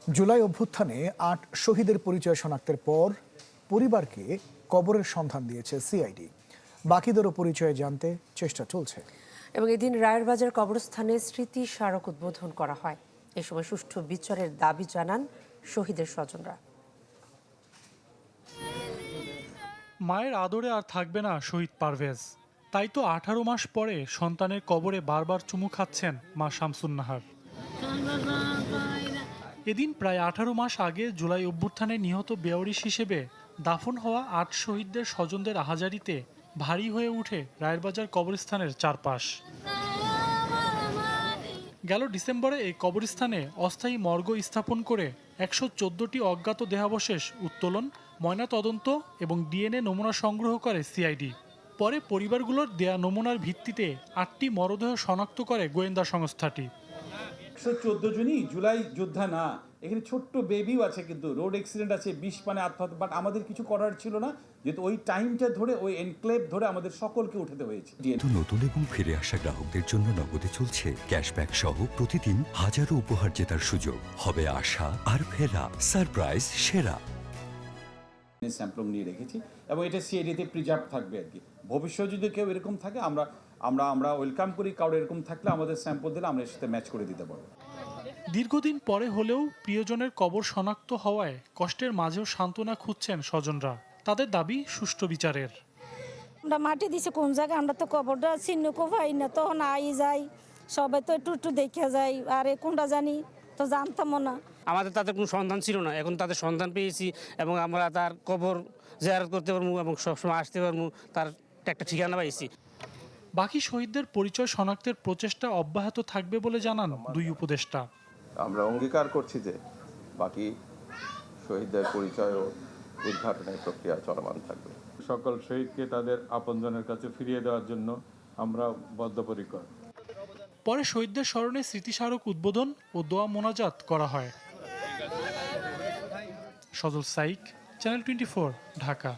জুলাই অভ্যুত্থানে ৮ শহীদের পরিচয় শনাক্তের পর পরিবারকে কবরের সন্ধান দিয়েছে সিআইডি। বাকিদেরও পরিচয় জানতে চেষ্টা চলছে। এবং এদিন রায়ের বাজার কবরস্থানে স্মৃতি স্মারক উদ্বোধন করা হয়। এ সময় সুষ্ঠু বিচারের দাবি জানান শহীদের স্বজনরা। মায়ের আদরে আর থাকবে না শহীদ পারভেজ, তাই তো 18 মাস পরে সন্তানের কবরে বারবার চুমু খাচ্ছেন মা শামসুন নাহার। এদিন প্রায় 18 মাস আগে জুলাই অভ্যুত্থানে নিহত বেওয়ারিশ হিসেবে দাফন হওয়া ৮ শহীদদের স্বজনদের আহাজারিতে ভারী হয়ে ওঠে রায়েরবাজার কবরস্থানের চারপাশ। গেল ডিসেম্বরে এই কবরস্থানে অস্থায়ী মর্গ স্থাপন করে ১১৪টি অজ্ঞাত দেহাবশেষ উত্তোলন, ময়নাতদন্ত এবং ডিএনএ নমুনা সংগ্রহ করে সিআইডি। পরে পরিবারগুলোর দেয়া নমুনার ভিত্তিতে ৮টি মরদেহ শনাক্ত করে গোয়েন্দা সংস্থাটি। ১১৪ জনই জুলাই যোদ্ধা না, এখানে ছোট্ট বেবিও আছে, কিন্তু রোড অ্যাক্সিডেন্ট আছে, ২০ পানে আত্মহত্যা। বাট আমাদের কিছু করার ছিল না, যেহেতু ওই টাইমটা ধরে, ওই এনক্লেভ ধরে আমাদের সকলকে উঠাতে হয়েছে। নতুন এবং ফিরে আসা গ্রাহকদের জন্য নগদে চলছে ক্যাশব্যাক সহ প্রতিদিন হাজারো উপহার জেতার সুযোগ। হবে আশা আর ফেরা, সারপ্রাইজ সেরা। স্যাম্পল নিয়ে রেখেছি এবং এটা সিআইডিতে প্রিজার্ভ থাকবে আর কি। ভবিষ্যতে যদি কেউ এরকম থাকে আমরা ওয়েলকাম করি। কারো এরকম থাকলে আমাদের স্যাম্পল দিলে আমরা এর সাথে ম্যাচ করে দিতে পারবো। দীর্ঘদিন পরে হলেও প্রিয়জনের কবর শনাক্ত হওয়ায় কষ্টের মাঝেও সান্ত্বনা খুঁজছেন স্বজনরা। তাদের দাবি সুষ্ঠু বিচারের। আমরা মাটি দিছে কোন জায়গায়, আমরা তো কবরটা চিহ্নকও পাই না, তখন আই যাই সবাই তো একটু দেখে যাই, আর কোনটা জানি তো জানতামও না। আমাদের তাদের কোনো সন্ধান ছিল না, এখন তাদের সন্ধান পেয়েছি এবং আমরা তার কবর জিয়ারত করতে পারবো এবং সবসময় আসতে পারবো, তার একটা ঠিকানা পাইছি। বাকি শহীদদের পরিচয় শনাক্তের প্রচেষ্টা অব্যাহত থাকবে বলে জানান দুই উপদেষ্টা। আমরা অঙ্গীকার করছি যে বাকি শহীদদের পরিচয় ও উদ্ঘাটনের প্রক্রিয়া চলমান থাকবে। সকল শহীদকে তাদের আপনজনের কাছে ফিরিয়ে দেওয়ার জন্য আমরা বদ্ধপরিকর। পরে শহীদদের স্মরণে স্মৃতিস্মারক উদ্বোধন ও দোয়া মোনাজাত করা হয়। সজল সাইক, চ্যানেল 24, ঢাকা।